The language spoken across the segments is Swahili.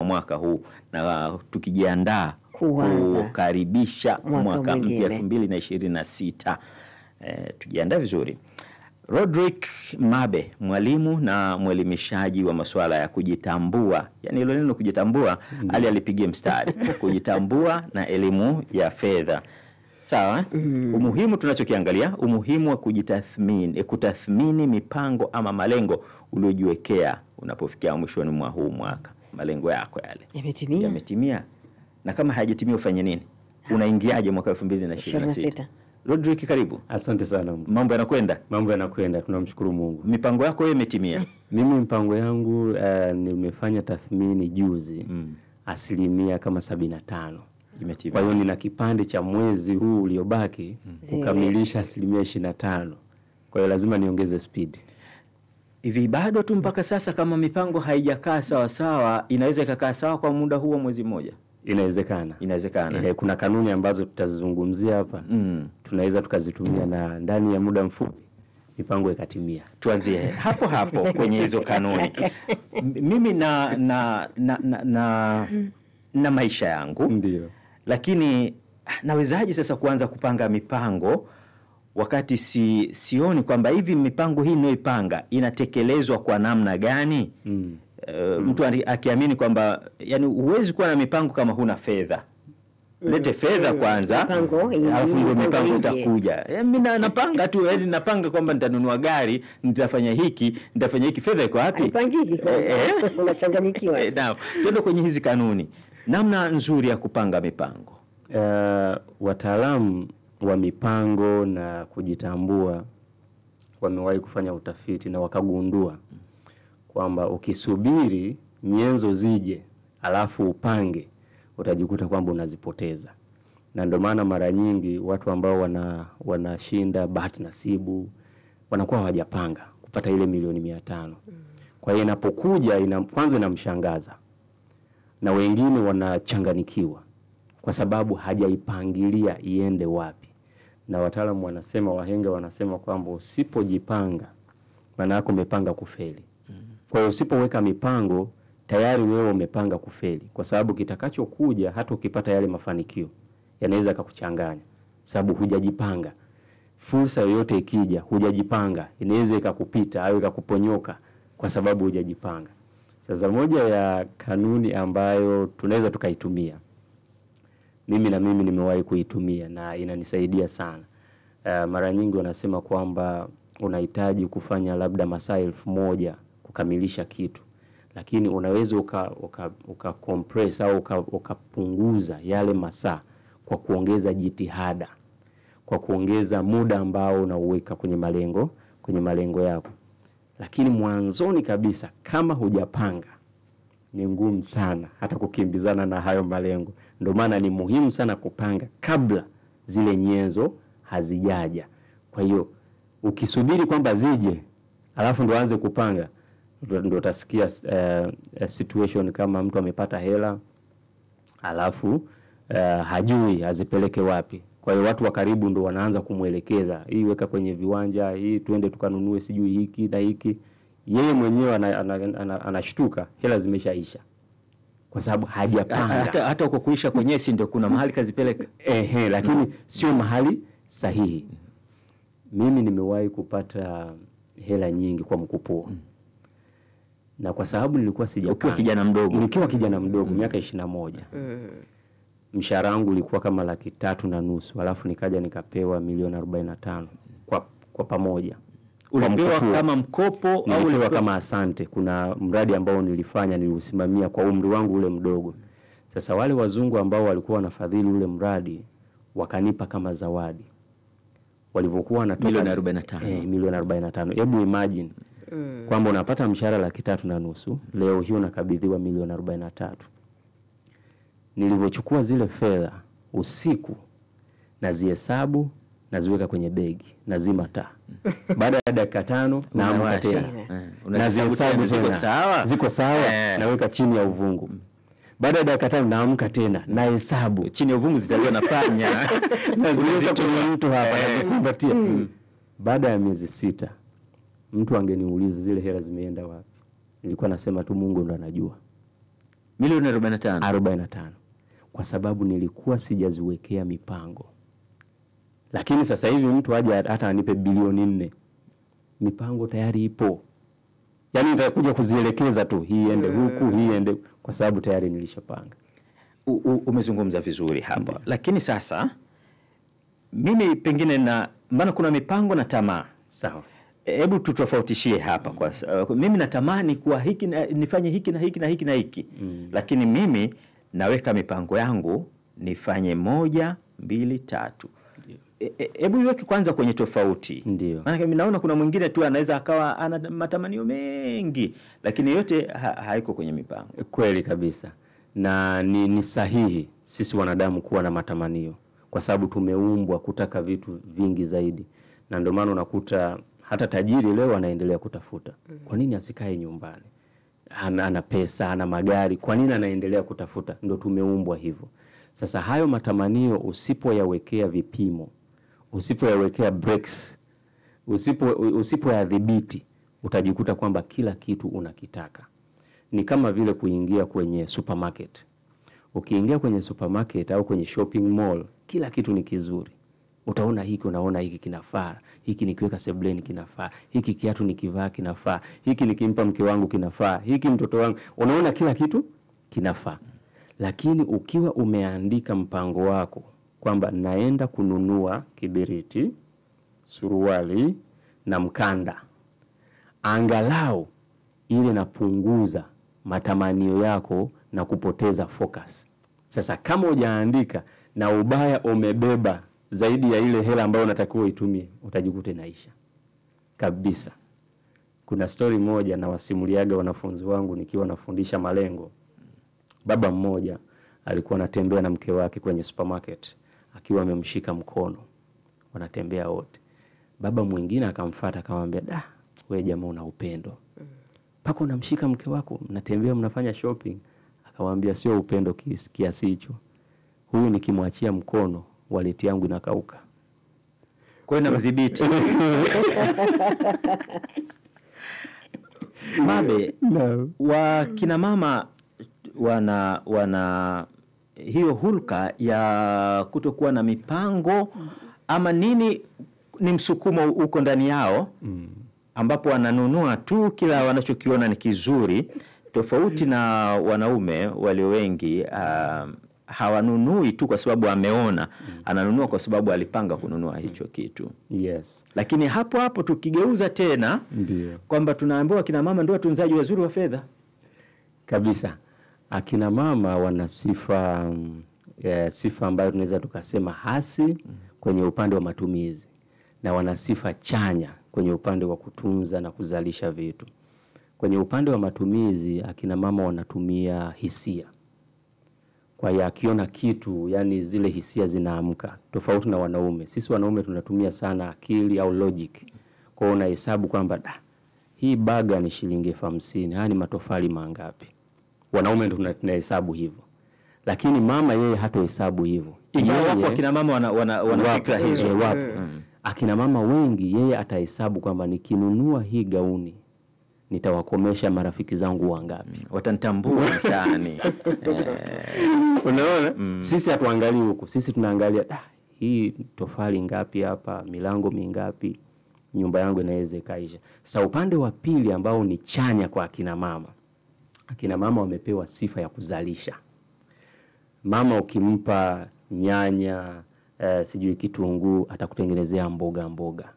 mwaka huu na tukijiandaa kukaribisha mwaka mpya 2026. Tujiandaa vizuri. Rodrick Mabe, mwalimu na mwelimishaji wa masuala ya kujitambua. Yaani hilo neno kujitambua alipigia mstari. Kujitambua na elimu ya fedha. Sawa? Umuhimu tunachokiangalia, umuhimu wa kujitathmini, kutathmini mipango ama malengo uliojiwekea unapofikia mwishoni mwa huu mwaka. Malengo yako yale yametimia. Na kama hayajatimia ufanye nini? Unaingiaje mwaka 2026? Rodrick, karibu. Asante sana. Mambo yanakwenda? Mambo yanakwenda, tunamshukuru Mungu. Mipango yako wewe imetimia? Mimi mipango yangu nimefanya tathmini juzi. Asilimia kama 75 imetimia. Kwa hiyo nina kipande cha mwezi huu uliobaki kukamilisha asilimia 25. Kwa hiyo lazima niongeze speed. Hivi bado tu mpaka sasa kama mipango haijakaa sawa sawa, inaweza ikakaa sawa kwa muda huu wa mwezi mmoja? Inawezekana. Kuna kanuni ambazo tutazizungumzia hapa. Tunaweza tukazitumia na ndani ya muda mfupi mipango ikatimia. Tuanzie hapo kwenye hizo kanuni. Mimi na maisha yangu. Ndio. Lakini nawezaje sasa kuanza kupanga mipango wakati sioni kwamba hivi mipango hii ninayoipanga inatekelezwa kwa namna gani? Mtu akiamini kwamba yani huwezi kuwa na mipango kama huna fedha. Lete fedha kwanza, alafu ndio mipango itakuja. Mimi napanga tu, yani napanga kwamba nitanunua gari, nitafanya hiki, fedha iko wapi? Haipangiki kwa unachanganyikiwa. Twende kwenye hizi kanuni. Namna nzuri ya kupanga mipango. Wataalamu wa mipango na kujitambua wamewahi kufanya utafiti na wakagundua kwamba ukisubiri nyenzo zije alafu upange, utajikuta kwamba unazipoteza. Na ndio maana mara nyingi watu ambao wanashinda bahati nasibu wanakuwa hawajapanga kupata ile milioni 500. Kwa hiyo inapokuja kwanza inamshangaza. Na wengine wanachanganikiwa kwa sababu hajaipangilia iende wapi. Na wataalamu wanasema, wahenga wanasema kwamba usipojipanga maana yako umepanga kufeli. Kwa hiyo usipoweka mipango tayari wewe umepanga kufeli, kwa sababu kitakachokuja hata ukipata yale mafanikio yanaweza kukuchanganya sababu hujajipanga. Fursa yoyote ikija hujajipanga inaweza ikakupita au ikakuponyoka kwa sababu hujajipanga. Sasa moja ya kanuni ambayo tunaweza tukaitumia, mimi nimewahi kuitumia na inanisaidia sana. Mara nyingi wanasema kwamba unahitaji kufanya labda masaa 1000 kukamilisha kitu, lakini unaweza uka compress au ukapunguza yale masaa kwa kuongeza jitihada, kwa kuongeza muda ambao unauweka kwenye malengo yako. Lakini mwanzoni kabisa kama hujapanga ni ngumu sana hata kukimbizana na hayo malengo. Ndio maana ni muhimu sana kupanga kabla zile nyenzo hazijaja. Kwa hiyo ukisubiri kwamba zije alafu ndo anze kupanga, ndio utasikia situation kama mtu amepata hela alafu hajui azipeleke wapi. Kwa hiyo watu wa karibu ndio wanaanza kumuelekeza, hii weka kwenye viwanja, hii twende tukanunue sijui hiki na hiki. Yeye mwenyewe anashtuka hela zimeshaisha kwa sababu hajapanga. Hata uko kuisha kwenyewe si ndio kuna mahali kazipeleka. Lakini sio mahali sahihi. Mimi nimewahi kupata hela nyingi kwa mkupuo. Na kwa sababu nilikuwa sijapanga. Ukiwa kijana mdogo, miaka 21. Mshahara wangu ulikuwa kama 3.5, alafu nikaja nikapewa milioni 45 kwa pamoja. Ulipewa kama mkopo au ulipewa kama asante? Kuna mradi ambao niliusimamia kwa umri wangu ule mdogo. Sasa wale wazungu ambao walikuwa wanafadhili ule mradi wakanipa kama zawadi. Walivyokuwa wanatoka milioni 45. Milioni 45. Hebu imagine kwamba unapata mshahara 3.5, leo hii unakabidhiwa milioni 43. Nilivyochukua zile fedha usiku nazihesabu, naziweka kwenye begi, nazima taa. Baada ya dakika 5 naamka tena. Unazihesabu ziko sawa, naweka chini ya uvungu. Baada ya dakika 5 naamka tena, nahesabu. Chini ya uvungu zitaliwa na panya. Naziweka kwenye mtu hapa nazikumbatia. Baada ya miezi 6 mtu angeniuliza zile hela zimeenda wapi, nilikuwa nasema tu Mungu ndo anajua. Milioni 45. 45. Kwa sababu nilikuwa sijaziwekea mipango. Lakini sasa hivi mtu aje hata anipe bilioni 4. Mipango tayari ipo. Yaani nitakuja kuzielekeza tu, hii ende huku, hii ende, kwa sababu tayari nilishapanga. Umezungumza vizuri hapa. Lakini sasa mimi pengine maana kuna mipango na tamaa. Sawa. Hebu tutofautishie hapa mimi natamani kuwa hiki nifanye hiki na hiki na hiki na hiki. Lakini mimi naweka mipango yangu nifanye 1, 2, 3. Hebu iweke kwanza kwenye tofauti. Ndio. Maana mimi naona kuna mwingine tu anaweza akawa ana matamanio mengi lakini yote haiko kwenye mipango. Kweli kabisa. Na ni sahihi sisi wanadamu kuwa na matamanio, kwa sababu tumeumbwa kutaka vitu vingi zaidi. Na ndio maana unakuta hata tajiri leo anaendelea kutafuta. Kwa nini asikae nyumbani? Ana pesa, ana magari, kwa nini anaendelea kutafuta? Ndio tumeumbwa hivyo. Sasa hayo matamanio usipoyawekea vipimo, usipoyawekea breaks, usipoyadhibiti, utajikuta kwamba kila kitu unakitaka. Ni kama vile kuingia kwenye supermarket. Ukiingia kwenye supermarket au kwenye shopping mall, kila kitu ni kizuri. Utaona hiki, unaona hiki kinafaa, hiki nikiweka sebleni kinafaa, hiki kiatu nikivaa kinafaa, hiki nikimpa mke wangu kinafaa, hiki mtoto wangu, unaona kila kitu kinafaa. Lakini ukiwa umeandika mpango wako kwamba naenda kununua kibiriti, suruali na mkanda, angalau ile napunguza matamanio yako na kupoteza focus. Sasa kama hujaandika na ubaya umebeba zaidi ya ile hela ambayo unatakiwa itumie, utajikuta inaisha kabisa. Kuna story moja na wasimuliaga wanafunzi wangu nikiwa nafundisha malengo. Baba mmoja alikuwa anatembea na mke wake kwenye supermarket akiwa amemshika mkono. Wanatembea wote. Baba mwingine akamfuata akamwambia, wewe jamaa una upendo. Pako unamshika mke wako, mnatembea mnafanya shopping. Akamwambia sio upendo kiasi hicho. Huyu nikimwachia mkono, wallet yangu inakauka. Kwa hiyo namdhibiti. Mabe, wakina mama wana hiyo hulka ya kutokuwa na mipango ama nini, ni msukumo uko ndani yao ambapo wananunua tu kila wanachokiona ni kizuri, tofauti na wanaume walio wengi hawanunui tu kwa sababu ameona, ananunua kwa sababu alipanga kununua hicho kitu. Yes. Lakini hapo tukigeuza tena, ndio kwamba tunaambiwa kina mama ndio watunzaji wazuri wa fedha. Kabisa. Akina mama wana sifa ambayo tunaweza tukasema hasi kwenye upande wa matumizi, na wana sifa chanya kwenye upande wa kutunza na kuzalisha vitu. Kwenye upande wa matumizi, akina mama wanatumia hisia. Kwa hiyo akiona kitu, yani zile hisia zinaamka, tofauti na wanaume. Sisi wanaume tunatumia sana akili au logic. Kwa hiyo unahesabu kwamba hii baga ni shilingi 50, haya ni matofali mangapi. Wanaume ndio tunahesabu hivyo. Lakini mama yeye hatohesabu hivyo. Ingawa wapo akina mama wana fikra hizo. Akina mama wengi yeye atahesabu kwamba nikinunua hii gauni nitawakomesha marafiki zangu wangapi, watanitambua mtaani. Unaona? Sisi hatuangalii huko. Sisi tunaangalia hii tofali ngapi hapa, milango mingapi, nyumba yangu inaweza kaisha. Sasa upande wa pili ambao ni chanya kwa akina mama. Akina mama wamepewa sifa ya kuzalisha. Mama ukimpa nyanya, sijui kitunguu, atakutengenezea mboga.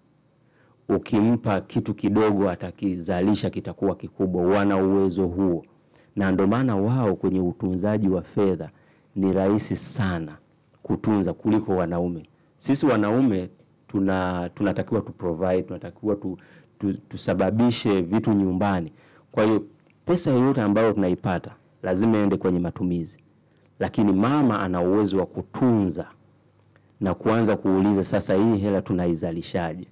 Ukimpa kitu kidogo atakizalisha kitakuwa kikubwa. Wana uwezo huo. Na ndio maana wao kwenye utunzaji wa fedha ni rahisi sana kutunza kuliko wanaume. Sisi wanaume tunatakiwa tu provide, tunatakiwa tusababishe vitu nyumbani. Kwa hiyo pesa yoyote ambayo tunaipata lazima iende kwenye matumizi. Lakini mama ana uwezo wa kutunza na kuanza kuuliza, sasa hii hela tunaizalishaje?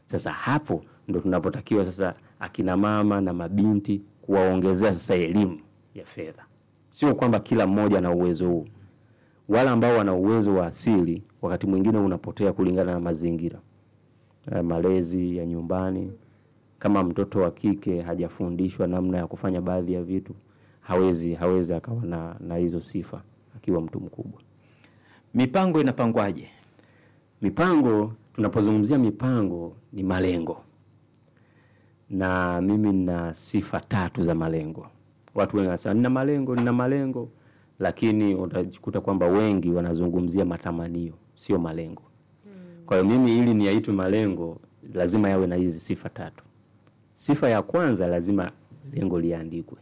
Sasa hapo ndo tunapotakiwa sasa akina mama na mabinti kuwaongezea sasa elimu ya fedha. Sio kwamba kila mmoja ana uwezo huu. Wala ambao wana uwezo wa asili wakati mwingine unapotea kulingana na mazingira. Malezi ya nyumbani, kama mtoto wa kike hajafundishwa namna ya kufanya baadhi ya vitu, hawezi akawa na hizo sifa akiwa mtu mkubwa. Mipango inapangwaje? Mipango, tunapozungumzia mipango ni malengo. Na mimi nina sifa 3 za malengo. Watu wengi wanasema nina malengo, lakini utakuta kwamba wengi wanazungumzia matamanio, sio malengo. Kwa hiyo mimi ili niyaitwe malengo lazima yawe na hizi sifa 3. Sifa ya kwanza, lazima lengo liandikwe.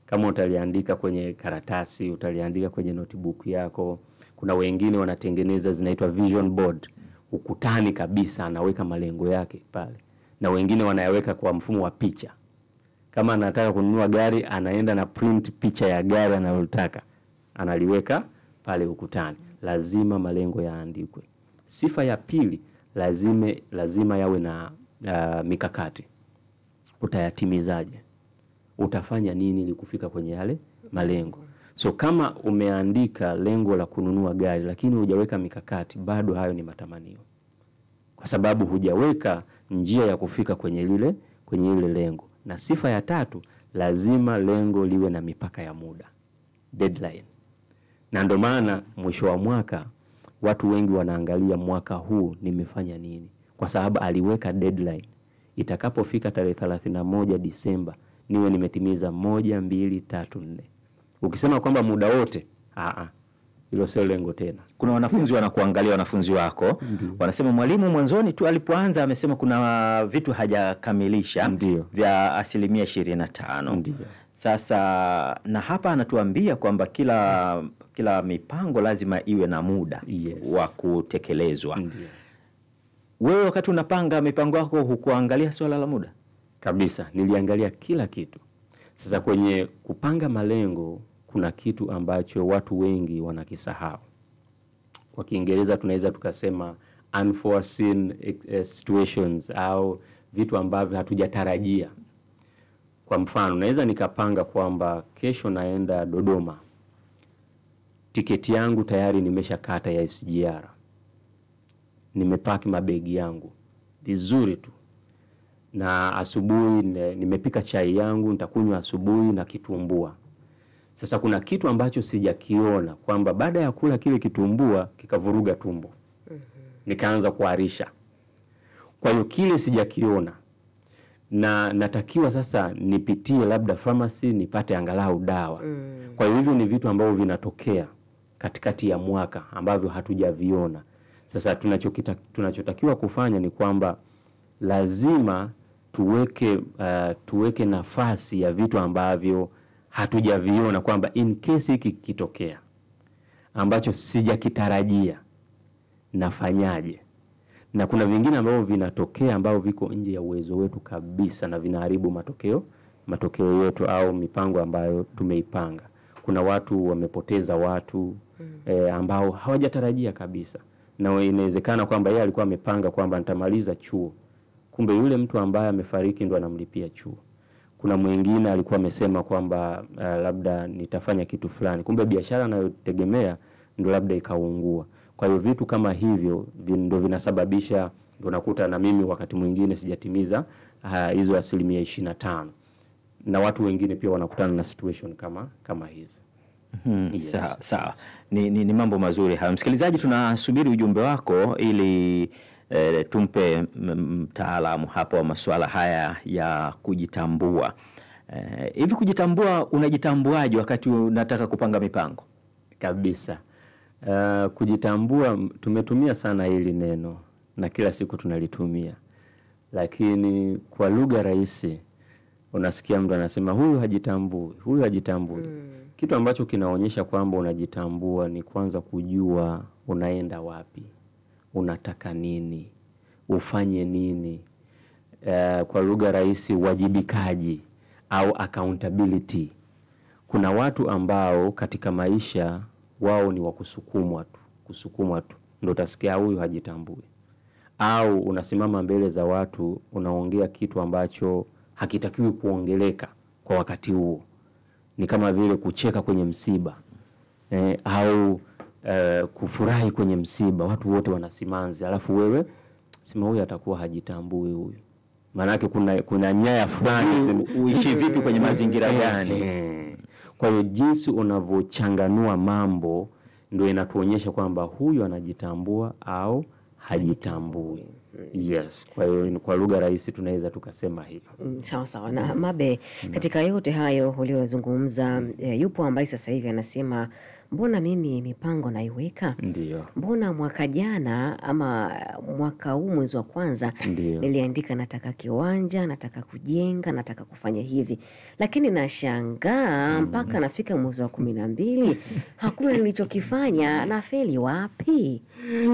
Kama utaliandika kwenye karatasi, utaliandika kwenye notebook yako. Kuna wengine wanatengeneza zinaitwa vision board, ukutani kabisa anaweka malengo yake pale. Na wengine wanayaweka kwa mfumo wa picha. Kama anataka kununua gari, anaenda na print picha ya gari analotaka, analiweka pale ukutani. Lazima malengo yaandikwe. Sifa ya pili, lazima yawe na mikakati. Utayatimizaje? Utafanya nini ili kufika kwenye yale malengo? So kama umeandika lengo la kununua gari lakini hujaweka mikakati, bado hayo ni matamanio. Kwa sababu hujaweka njia ya kufika kwenye ile lengo. Na sifa ya 3, lazima lengo liwe na mipaka ya muda, deadline. Na ndio maana mwisho wa mwaka watu wengi wanaangalia mwaka huu nimefanya nini, kwa sababu aliweka deadline. Itakapofika tarehe 31 Disemba niwe nimetimiza 1, 2, 3, 4. Ukisema kwamba muda wote, hilo sio lengo tena. Kuna wanafunzi wanakuangalia, wanafunzi wako wanasema mwalimu mwanzoni tu alipoanza amesema kuna vitu hajakamilisha vya 25%. Ndiyo. Sasa na hapa anatuambia kwamba kila mipango lazima iwe na muda wa kutekelezwa. Wewe wakati unapanga mipango yako hukuangalia swala la muda? Kabisa, niliangalia kila kitu. Sasa kwenye kupanga malengo kuna kitu ambacho watu wengi wanakisahau. Kwa Kiingereza tunaweza tukasema unforeseen situations, au vitu ambavyo hatujatarajia. Kwa mfano, naweza nikapanga kwamba kesho naenda Dodoma. Tiketi yangu tayari nimeshakata ya SGR. Nimepaki mabegi yangu vizuri tu. Na asubuhi nimepika chai yangu, nitakunywa asubuhi na kitumbua. Sasa kuna kitu ambacho sijakiona, kwamba baada ya kula kile kitumbua kikavuruga tumbo. Nikaanza kuharisha. Kwa hiyo kile sijakiona. Na natakiwa sasa nipitie labda pharmacy nipate angalau dawa. Kwa hiyo hivyo ni vitu ambavyo vinatokea katikati ya mwaka ambavyo hatujaviona. Sasa tunachotakiwa kufanya ni kwamba lazima tuweke nafasi ya vitu ambavyo hatujaviona, kwamba in case hiki kitokea ambacho sijakitarajia nafanyaje. Na kuna vingine ambavyo vinatokea ambavyo viko nje ya uwezo wetu kabisa na vinaharibu matokeo yetu au mipango ambayo tumeipanga. Kuna watu wamepoteza watu ambao hawajatarajia kabisa. Na inawezekana kwamba yeye alikuwa amepanga kwamba nitamaliza chuo, kumbe yule mtu ambaye amefariki ndo anamlipia chuo. Kuna mwingine alikuwa amesema kwamba labda nitafanya kitu fulani, kumbe biashara anayotegemea ndo labda ikaungua. Kwa hiyo vitu kama hivyo ndio vinasababisha, unakuta na mimi wakati mwingine sijatimiza hizo 25%. Na watu wengine pia wanakutana na situation kama hizi. Yes. Sawa. Ni mambo mazuri haya. Msikilizaji, tunasubiri ujumbe wako ili tumpe mtaalamu hapo wa masuala haya ya kujitambua. Hivi kujitambua, unajitambuaje wakati unataka kupanga mipango? Kabisa. Kujitambua tumetumia sana hili neno na kila siku tunalitumia. Lakini kwa lugha rahisi unasikia mtu anasema huyu hajitambui. Kitu ambacho kinaonyesha kwamba unajitambua ni kwanza kujua unaenda wapi, unataka nini, ufanye nini. Kwa lugha rahisi, wajibikaji au accountability. Kuna watu ambao katika maisha wao ni wakusukumwa tu. Ndio utasikia huyu hajitambui. Au unasimama mbele za watu unaongea kitu ambacho hakitakiwi kuongeleka kwa wakati huo. Ni kama vile kucheka kwenye msiba. Au kufurahi kwenye msiba, watu wote wanasimanzi, alafu wewe sema huyu atakuwa hajitambui huyu. Maana yake kuna nyaya fulani uishi vipi kwenye mazingira gani? Kwa hiyo jinsi unavochanganua mambo ndio inatuonyesha kwamba huyu anajitambua au hajitambui. Yes, kwa hiyo kwa lugha rahisi tunaweza tukasema hivyo. Sawa sawa. Na Mabe, katika yote hayo uliozungumza, yupo ambaye sasa hivi anasema mbona mimi mipango naiweka? Ndio. Mbona mwaka jana ama mwaka huu mwezi wa kwanza niliandika nataka kiwanja, nataka kujenga, nataka kufanya hivi. Lakini nashangaa mpaka nafika mwezi wa 12 hakuna nilichokifanya, na feli wapi?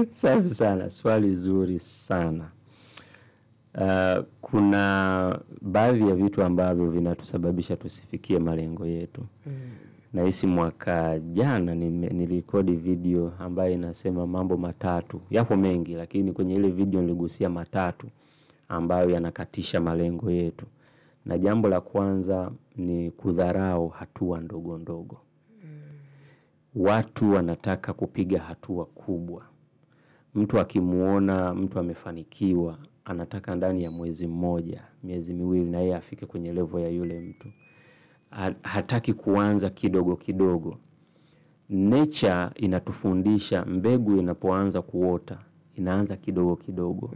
Safi sana, swali zuri sana. Kuna baadhi ya vitu ambavyo vinatusababisha tusifikie malengo yetu. Nahisi mwaka jana nilirekodi video ambayo inasema mambo matatu. Yapo mengi lakini kwenye ile video niligusia matatu ambayo yanakatisha malengo yetu. Na jambo la kwanza ni kudharau hatua ndogo ndogo. Watu wanataka kupiga hatua kubwa. Mtu akimuona mtu amefanikiwa, anataka ndani ya mwezi mmoja, miezi miwili na yeye afike kwenye level ya yule mtu. Hataki kuanza kidogo kidogo. Nature inatufundisha mbegu inapoanza kuota, inaanza kidogo kidogo.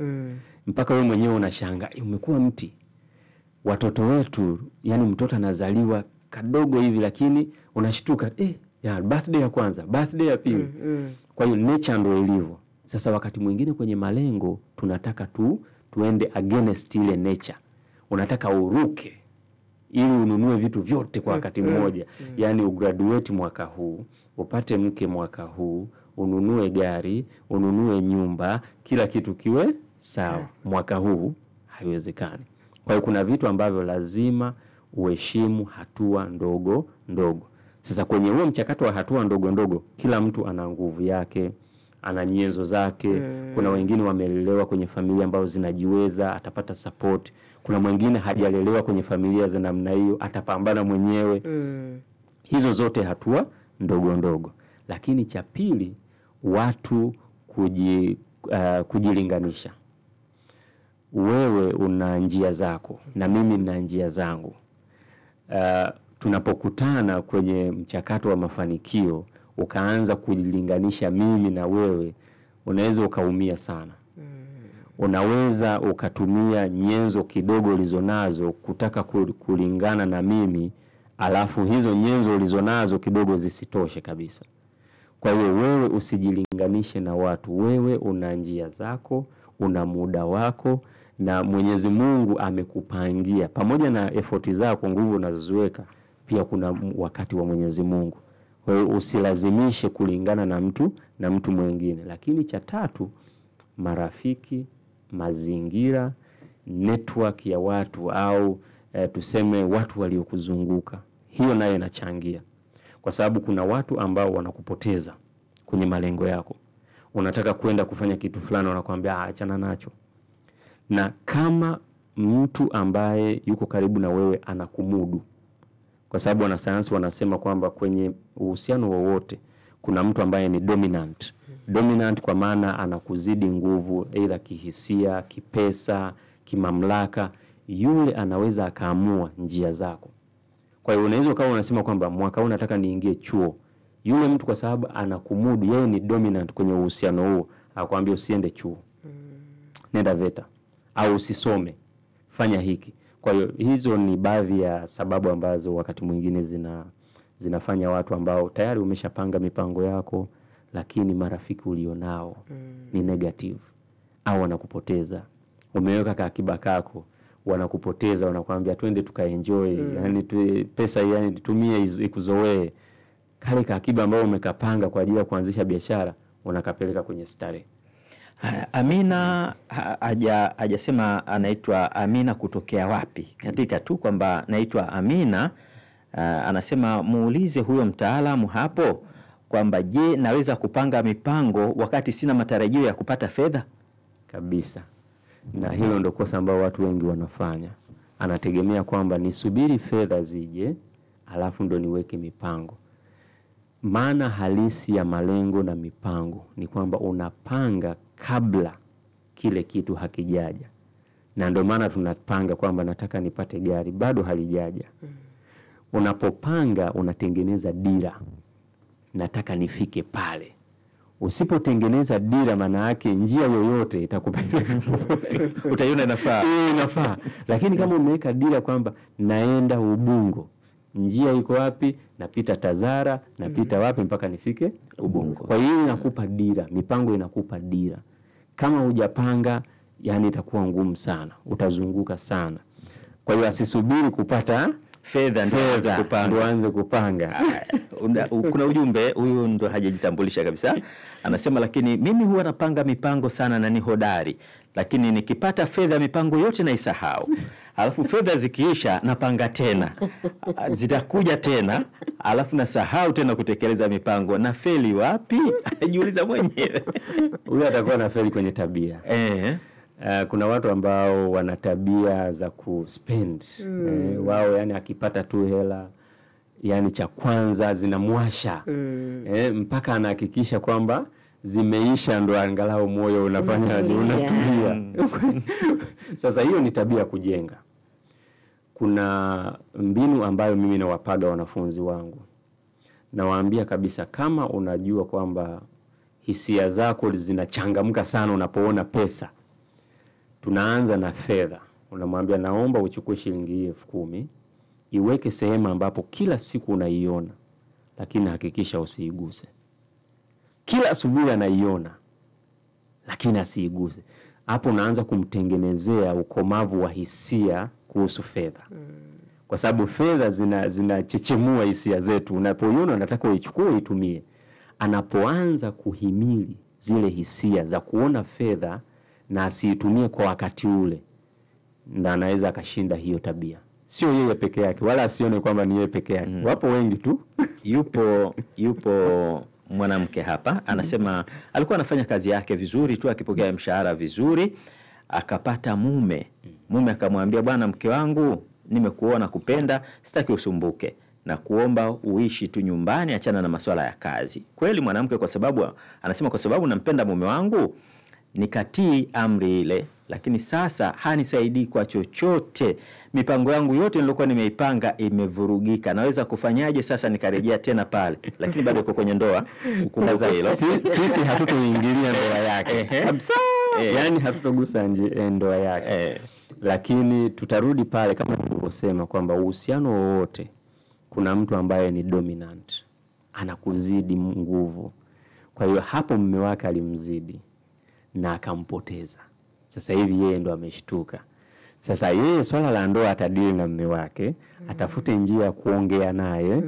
Mpaka wewe mwenyewe unashangaa, umekuwa mti. Watoto wetu, yani mtoto anazaliwa kadogo hivi lakini unashtuka, ya birthday ya kwanza, birthday ya pili. Kwa hiyo nature ndio ilivyo. Sasa wakati mwingine kwenye malengo tunataka tuende against ile nature. Unataka uruke ili ununue vitu vyote kwa wakati mmoja. Yani ugraduate mwaka huu, upate mke mwaka huu, ununue gari, ununue nyumba, kila kitu kiwe sawa. Mwaka huu haiwezekani. Kwa hiyo kuna vitu ambavyo lazima uheshimu hatua ndogo ndogo. Sasa kwenye huo mchakato wa hatua ndogo ndogo, kila mtu ana nguvu yake, ana nyenzo zake. Kuna wengine wamelelewa kwenye familia ambazo zinajiweza, atapata support. Kuna mwingine hajalelewa kwenye familia za namna hiyo, atapambana mwenyewe. Hizo zote hatua ndogo ndogo. Lakini cha pili, watu kujilinganisha. Wewe una njia zako na mimi nina njia zangu. Tunapokutana kwenye mchakato wa mafanikio, ukaanza kujilinganisha mimi na wewe, unaweza ukaumia sana. Unaweza ukatumia nyenzo kidogo ulizonazo kutaka kulingana na mimi, alafu hizo nyenzo ulizonazo kidogo zisitoshe kabisa. Kwa hiyo wewe usijilinganishe na watu. Wewe una njia zako, una muda wako, na Mwenyezi Mungu amekupangia. Pamoja na effort zako, nguvu unazoziweka, pia kuna wakati wa Mwenyezi Mungu. Kwa hiyo usilazimishe kulingana na mtu mwingine. Lakini cha tatu, marafiki, mazingira, network ya watu au tuseme watu waliokuzunguka. Hiyo nayo inachangia. Kwa sababu kuna watu ambao wanakupoteza kwenye malengo yako. Unataka kwenda kufanya kitu fulani, wanakuambia achana nacho. Na kama mtu ambaye yuko karibu na wewe anakumudu, kwa sababu wanasayansi wanasema kwamba kwenye uhusiano wowote kuna mtu ambaye ni dominant. Dominant kwa maana anakuzidi nguvu, aidha kihisia, kipesa, kimamlaka. Yule anaweza akaamua njia zako. Kwa hiyo unaweza kama unasema kwamba mwaka huu nataka niingie chuo. Yule mtu kwa sababu anakumudu, yeye ni dominant kwenye uhusiano huo, akwambia usiende chuo. Nenda VETA au usisome. Fanya hiki. Kwa hiyo hizo ni baadhi ya sababu ambazo wakati mwingine zinafanya watu ambao tayari umeshapanga mipango yako, lakini marafiki ulionao ni negative au wanakupoteza. Umeweka akiba kako, wanakupoteza, wanakuambia twende tukaenjoy, yani pesa yani tumie ikuzoee. Kale akiba ambao umekapanga kwa ajili ya kuanzisha biashara, unakapeleka kwenye starehe. Amina hajasema anaitwa Amina kutokea wapi. Katika tu kwamba naitwa Amina, anasema muulize huyo mtaalamu hapo kwamba je, naweza kupanga mipango wakati sina matarajio ya kupata fedha? Kabisa. Na hilo ndio kosa ambao watu wengi wanafanya. Anategemea kwamba nisubiri fedha zije, alafu ndo niweke mipango. Maana halisi ya malengo na mipango ni kwamba unapanga kabla kile kitu hakijaja. Na ndio maana tunapanga kwamba nataka nipate gari, bado halijaja. unapopanga unatengeneza dira, nataka nifike pale. Usipotengeneza dira, maana yake njia yoyote itakupeleka utaiona inafaa. Lakini kama umeweka dira kwamba naenda Ubungo, njia iko wapi, napita Tazara, napita wapi mpaka nifike Ubungo. Kwa hiyo inakupa dira, mipango inakupa dira. Kama hujapanga, yani itakuwa ngumu sana, utazunguka sana. Kwa hiyo asisubiri kupata fedha ndio aanze kupanga. Kuna ujumbe, huyu ndo hajajitambulisha kabisa. Anasema, lakini mimi huwa napanga mipango sana na ni hodari, lakini nikipata fedha mipango yote naisahau. Alafu fedha zikiisha napanga tena, zitakuja tena, alafu nasahau tena kutekeleza mipango. Na feli wapi? Anajiuliza mwenyewe. Huyu atakuwa na feli kwenye tabia. Kuna watu ambao wana tabia za kuspend. Wao yani akipata tu hela, yani cha kwanza zinamwasha. Mpaka anahakikisha kwamba zimeisha ndo angalau moyo unafanya unatulia. Sasa hiyo ni tabia kujenga. Kuna mbinu ambayo mimi nawapaga wanafunzi wangu. Nawaambia kabisa, kama unajua kwamba hisia zako zinachangamka sana unapoona pesa, tunaanza na fedha. Unamwambia, naomba uchukue shilingi 10,000, iweke sehemu ambapo kila siku unaiona, lakini hakikisha usiiguse. Kila asubuhi anaiona, lakini asiiguse. Hapo unaanza kumtengenezea ukomavu wa hisia kuhusu fedha. Kwa sababu fedha zinachechemua hisia zetu. Unapoiona unataka uichukue uitumie. Anapoanza kuhimili zile hisia za kuona fedha na asiitumie kwa wakati ule, ndio anaweza akashinda hiyo tabia. Sio yeye peke yake, wala asione kwamba ni yeye peke yake. Wapo wengi tu. Yupo mwanamke hapa anasema alikuwa anafanya kazi yake vizuri tu, akipokea mshahara vizuri, akapata mume. Mume akamwambia, bwana mke wangu, nimekuona kupenda, sitaki usumbuke, na kuomba uishi tu nyumbani, achana na masuala ya kazi. Kweli mwanamke, kwa sababu anasema, kwa sababu nampenda mume wangu nikatii amri ile, lakini sasa hanisaidii kwa chochote. Mipango yangu yote nilikuwa nimeipanga imevurugika. Naweza kufanyaje sasa nikarejea tena pale? Lakini bado yuko kwenye ndoa. Ukumbuka hilo. Sisi hatutoingilia ndoa yake kabisa. Yani hatutogusa ndoa yake. Lakini tutarudi pale kama nilivyosema kwamba uhusiano wowote kuna mtu ambaye ni dominant, anakuzidi nguvu. Kwa hiyo hapo mume wake alimzidi na akampoteza. Sasa hivi yeye ndo ameshtuka. Sasa yeye swala la ndoa atadili na mume wake, atafute njia ya kuongea naye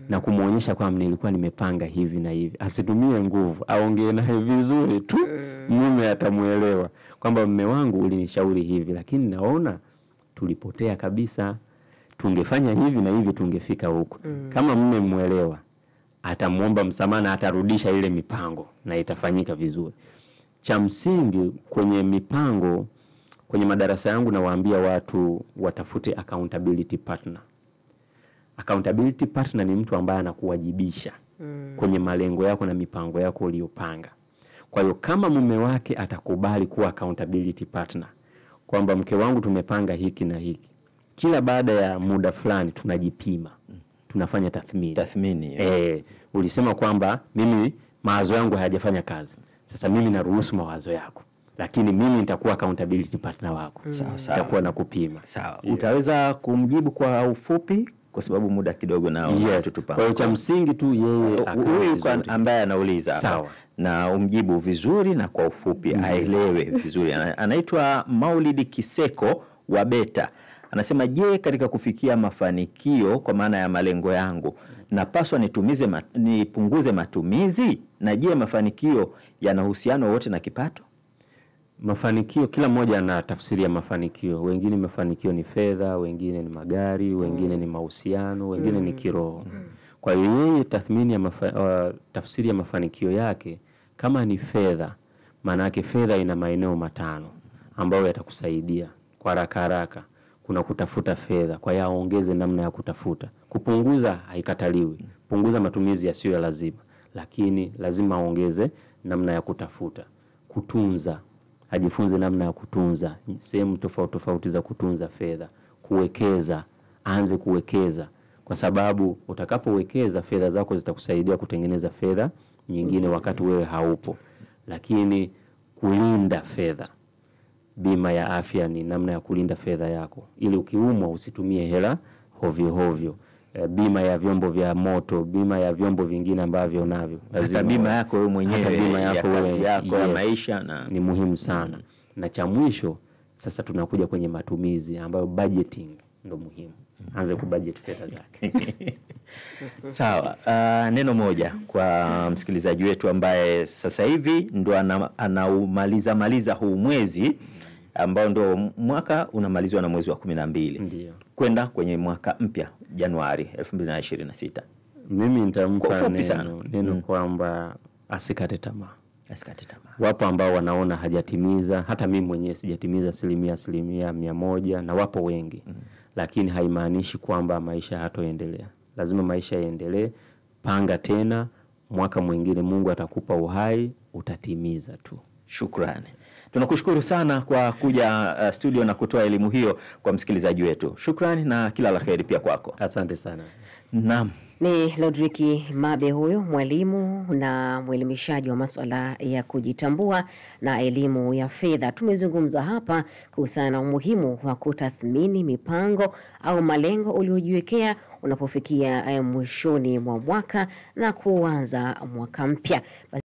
na kumuonyesha kwamba nilikuwa nimepanga hivi na hivi. Asitumie nguvu, aongee naye vizuri tu. Mume atamuelewa kwamba mume wangu ulinishauri hivi, lakini naona tulipotea kabisa. Tungefanya hivi na hivi tungefika huko. Kama mume muelewa, atamuomba msamaha na atarudisha ile mipango na itafanyika vizuri. Cha msingi kwenye mipango, kwenye madarasa yangu nawaambia watu watafute accountability partner. Accountability partner ni mtu ambaye anakuwajibisha kwenye malengo yako na mipango yako uliyopanga. Kwa hiyo kama mume wake atakubali kuwa accountability partner, kwamba mke wangu tumepanga hiki na hiki, kila baada ya muda fulani tunajipima, tunafanya tathmini. Ulisema kwamba mimi mawazo yangu hayajafanya kazi. Sasa mimi naruhusu mawazo yako, lakini mimi nitakuwa accountability partner wako. Nitakuwa na kupima. Sawa. Utaweza kumjibu kwa ufupi kwa sababu muda kidogo nao tutupa. Kwa hiyo cha msingi tu yeye huyu ambaye anauliza. Sawa. Na umjibu vizuri na kwa ufupi, aelewe vizuri. Anaitwa Maulidi Kiseko wa Beta. Anasema, je, katika kufikia mafanikio kwa maana ya malengo yangu, napaswa nipunguze matumizi? Na je, mafanikio yana uhusiano wote na kipato? Mafanikio, kila mmoja ana tafsiri ya mafanikio. Wengine mafanikio ni fedha, wengine ni magari, wengine ni mahusiano, wengine ni kiroho. Kwa hiyo yeye tafsiri ya mafanikio yake, kama ni fedha, maana yake fedha ina maeneo 5 ambayo yatakusaidia kwa haraka. Kuna kutafuta fedha, kwa hiyo aongeze namna ya kutafuta. Kupunguza haikataliwi. Punguza matumizi yasiyo ya lazima, lakini lazima aongeze namna ya kutafuta. Kutunza, ajifunze namna ya kutunza, sehemu tofauti za kutunza fedha. Kuwekeza, aanze kuwekeza. kwa sababu utakapowekeza fedha zako zitakusaidia kutengeneza fedha nyingine wakati wewe haupo. Lakini kulinda fedha, bima ya afya ni namna ya kulinda fedha yako ili ukiumwa usitumie hela hovyo hovyo. Bima ya vyombo vya moto, bima ya vyombo vingine ambavyo navyo, lazima bima yako wewe mwenyewe, bima yako ya kazi yako, ya maisha, na ni muhimu sana. Na cha mwisho sasa tunakuja kwenye matumizi ambayo budgeting ndo muhimu. Anze kubudget fedha zake. Sawa. Neno moja kwa msikilizaji wetu ambaye sasa hivi ndo anaumaliza huu mwezi ambao ndo mwaka unamalizwa na mwezi wa 12 kwenda kwenye mwaka mpya Januari 2026. Mimi nitampa neno kwamba asikate tamaa. Wapo ambao wanaona hajatimiza, hata mimi mwenyewe sijatimiza asilimia 100, na wapo wengi. Lakini haimaanishi kwamba maisha hatoendelea. Lazima maisha yaendelee. Panga tena, mwaka mwingine Mungu atakupa uhai, utatimiza tu. Shukrani. Tunakushukuru sana kwa kuja studio na kutoa elimu hiyo kwa msikilizaji wetu. Shukrani na kila la kheri pia kwako. Asante sana. Naam. Ni Rodrick Mabe huyo, mwalimu na mwelimishaji wa masuala ya kujitambua na elimu ya fedha. Tumezungumza hapa kuhusiana na umuhimu wa kutathmini mipango au malengo uliojiwekea unapofikia mwishoni mwa mwaka na kuanza mwaka mpya.